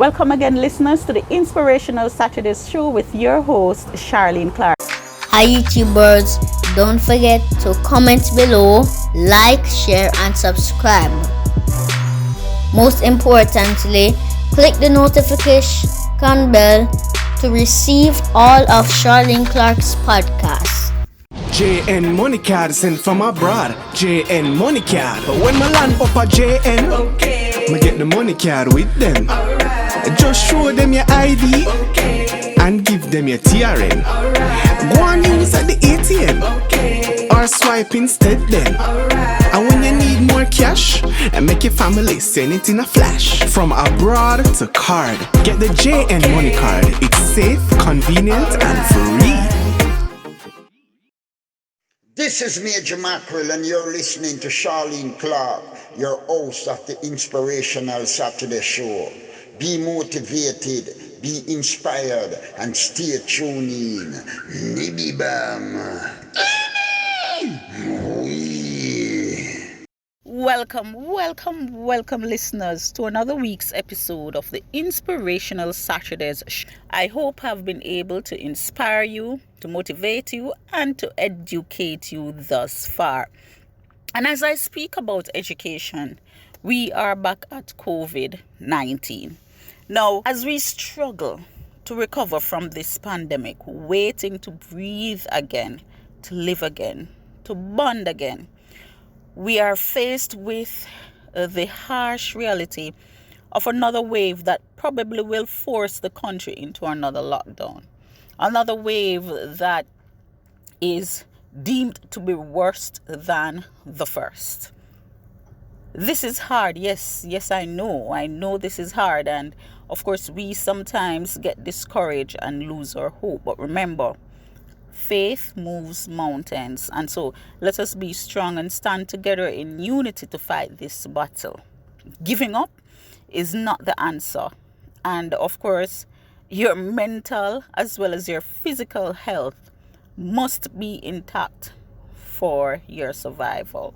Welcome again, listeners, to the Inspirational Saturdays show with your host, Charlene Clark. Hi YouTubers, don't forget to comment below, like, share and subscribe. Most importantly, click the notification bell to receive all of Charlene Clark's podcasts. JN Money Card sent from abroad. JN Money Card. But when my land up a JN, me get the money card with them. Just show them your ID and give them your TRN. Go and use at the ATM or swipe instead then. And when you need more cash, and make your family send it in a flash. From abroad to card, get the JN Money Card. It's safe, convenient and free. This is Major Mackerel and you're listening to Charlene Clark, your host of the Inspirational Saturday Show. Be motivated, be inspired, and stay tuned in. Nibby Bam. Welcome, listeners, to another week's episode of the Inspirational Saturdays. I hope I've been able to inspire you, to motivate you, and to educate you thus far. And as I speak about education, we are back at COVID-19. Now, as we struggle to recover from this pandemic, waiting to breathe again, to live again, to bond again, we are faced with the harsh reality of another wave that probably will force the country into another lockdown. Another wave that is deemed to be worse than the first. This is hard. Yes, I know this is hard. And of course, we sometimes get discouraged and lose our hope. But remember, faith moves mountains, and so let us be strong and stand together in unity to fight this battle. Giving up is not the answer, and of course your mental as well as your physical health must be intact for your survival.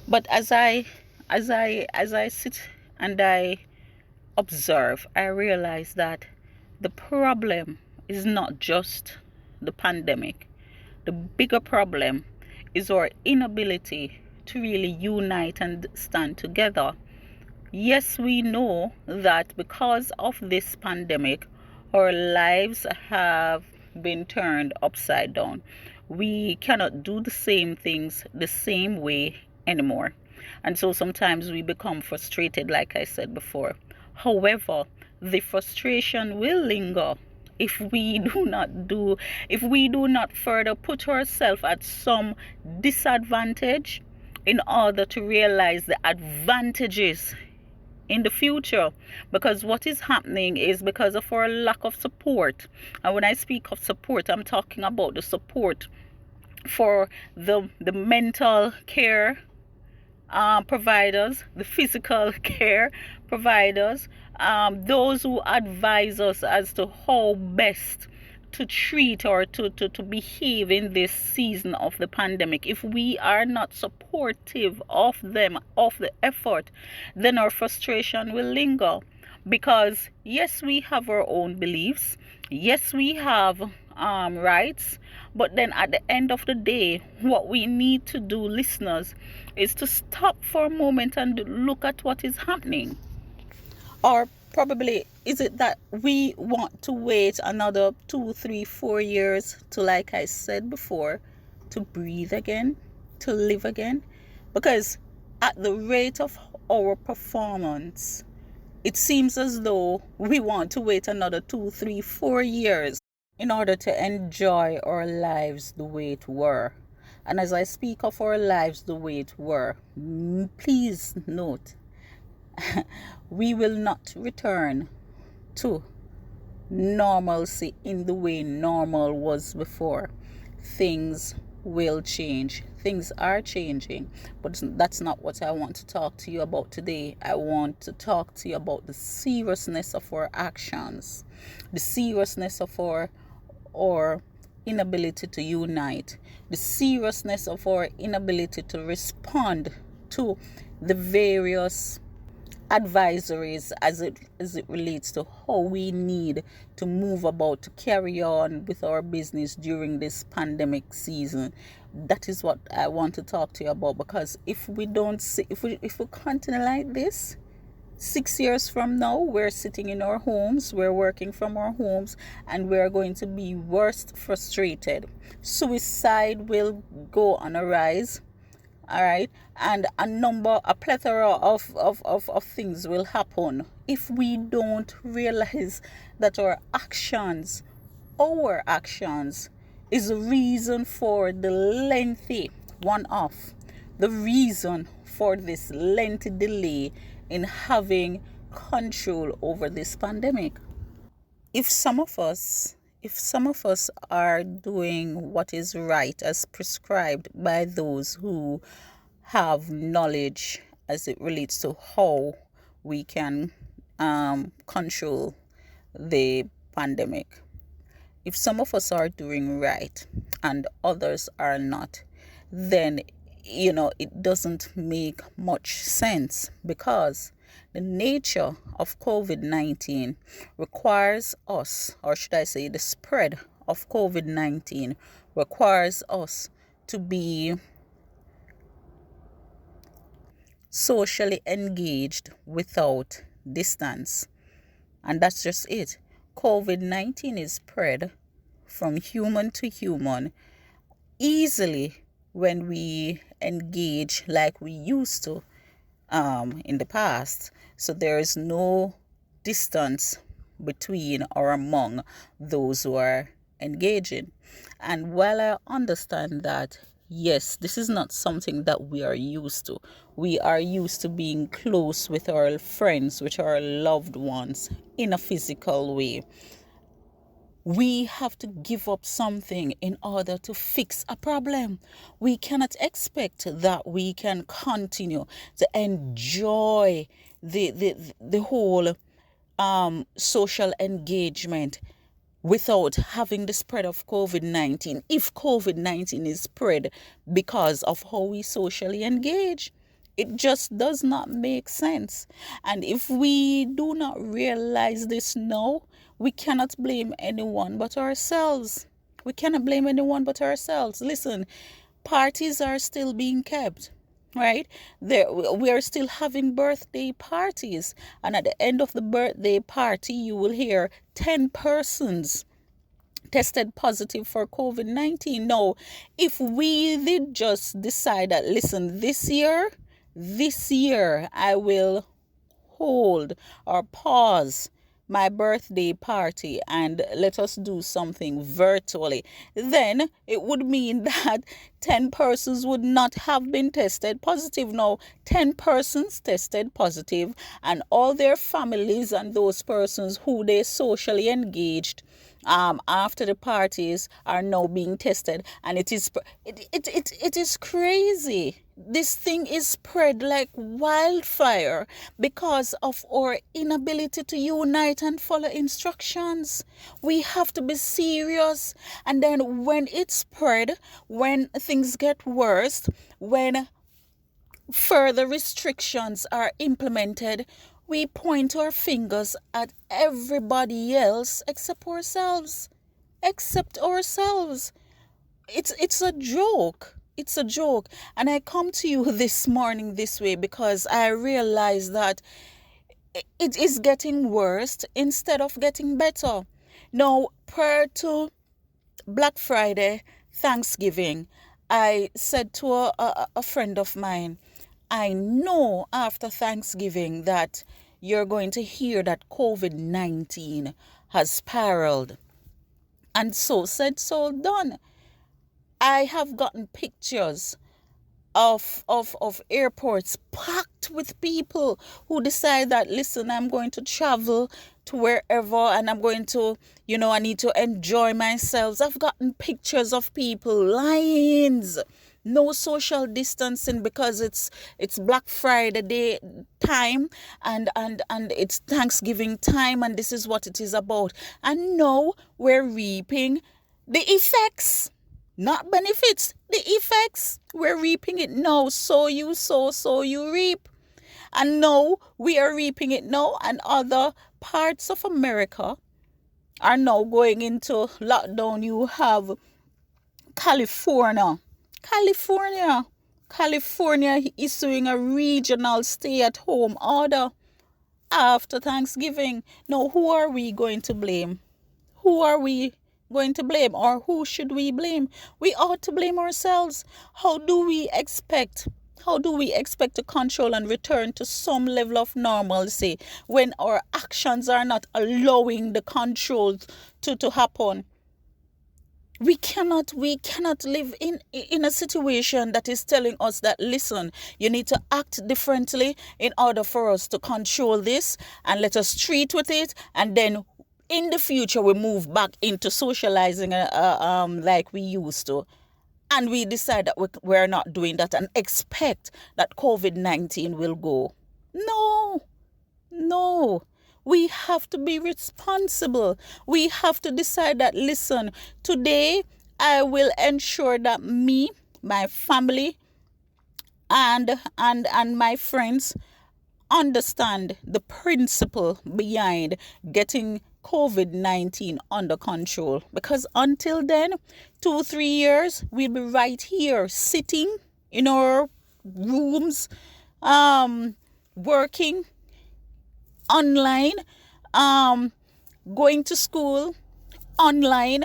But as I sit and I observe, I realize that the problem is not just the pandemic. The bigger problem is our inability to really unite and stand together. Yes, we know that because of this pandemic, our lives have been turned upside down. We cannot do the same things the same way anymore. And so sometimes we become frustrated, like I said before. However, the frustration will linger if we do not further put ourselves at some disadvantage in order to realize the advantages in the future. Because what is happening is because of our lack of support. And when I speak of support, I'm talking about the support for the mental care providers, the physical care providers, those who advise us as to how best to treat or to behave in this season of the pandemic. If we are not supportive of them, of the effort, then our frustration will linger. Because yes, we have our own beliefs. Yes, we have rights. But then at the end of the day, what we need to do, listeners, is to stop for a moment and look at what is happening. Or probably is it that we want to wait another 2, 3, 4 years to, like I said before, to breathe again, to live again? Because at the rate of our performance, it seems as though we want to wait another 2, 3, 4 years in order to enjoy our lives the way it were. And as I speak of our lives the way it were, please note, we will not return to normalcy in the way normal was before. Things will change. Things are changing, but that's not what I want to talk to you about today. I want to talk to you about the seriousness of our actions, the seriousness of our inability to unite, the seriousness of our inability to respond to the various advisories as it relates to how we need to move about to carry on with our business during this pandemic season. That is what I want to talk to you about, because if we don't see, if we continue like this, 6 years from now, we're sitting in our homes, we're working from our homes, and we're going to be worst frustrated. Suicide will go on a rise, all right, and a plethora of things will happen if we don't realize that our actions is the reason for the reason for this lengthy delay in having control over this pandemic. If some of us are doing what is right as prescribed by those who have knowledge as it relates to how we can control the pandemic, if some of us are doing right and others are not, then it doesn't make much sense, because the nature of COVID-19 requires us, or should I say the spread of COVID-19 requires us to be socially engaged without distance. And that's just it. COVID-19 is spread from human to human easily when we engage like we used to in the past. So there is no distance between or among those who are engaging. And while I understand that, yes, this is not something that we are used to. We are used to being close with our friends, with our loved ones in a physical way. We have to give up something in order to fix a problem. We cannot expect that we can continue to enjoy the whole social engagement without having the spread of COVID-19. If COVID-19 is spread because of how we socially engage, it just does not make sense. And if we do not realize this now, we cannot blame anyone but ourselves. Listen, parties are still being kept, right? We are still having birthday parties. And at the end of the birthday party, you will hear 10 persons tested positive for COVID-19. Now, if we did just decide that, listen, this year, I will hold or pause my birthday party and let us do something virtually, then it would mean that 10 persons would not have been tested positive. Now, 10 persons tested positive, and all their families and those persons who they socially engaged after the parties are now being tested, and it is crazy. This thing is spread like wildfire because of our inability to unite and follow instructions. We have to be serious. And then when it's spread, when things get worse, when further restrictions are implemented, we point our fingers at everybody else except ourselves. It's a joke. It's a joke. And I come to you this morning this way because I realize that it is getting worse instead of getting better. Now, prior to Black Friday, Thanksgiving, I said to a friend of mine, I know after Thanksgiving that you're going to hear that COVID-19 has spiraled. And so said, so done. I have gotten pictures of airports packed with people who decide that, listen, I'm going to travel to wherever and I'm going to, I need to enjoy myself. I've gotten pictures of people, lines, no social distancing because it's Black Friday day time and it's Thanksgiving time, and this is what it is about. And now we're reaping the effects. Not benefits, the effects. We're reaping it now. So you sow, so you reap. And now we are reaping it now, and other parts of America are now going into lockdown. You have California. California issuing a regional stay-at-home order after Thanksgiving. Now, who are we going to blame? Who are we going to blame, or who should we blame? We ought to blame ourselves. How do we expect to control and return to some level of normalcy when our actions are not allowing the control to happen? We cannot live in a situation that is telling us that, listen, you need to act differently in order for us to control this, and let us treat with it, and then in the future we move back into socializing like we used to. And we decide that we're not doing that and expect that COVID-19 will go. No. We have to be responsible. We have to decide that, listen, today I will ensure that me, my family, and my friends understand the principle behind getting COVID-19 under control. Because until then, 2-3 years, we'll be right here sitting in our rooms, working online, going to school online,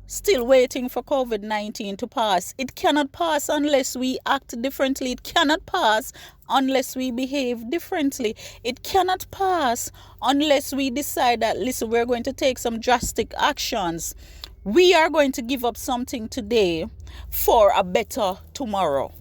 still waiting for COVID-19 to pass. It cannot pass unless we act differently. It cannot pass unless we behave differently. It cannot pass unless we decide that, listen, we're going to take some drastic actions. We are going to give up something today for a better tomorrow.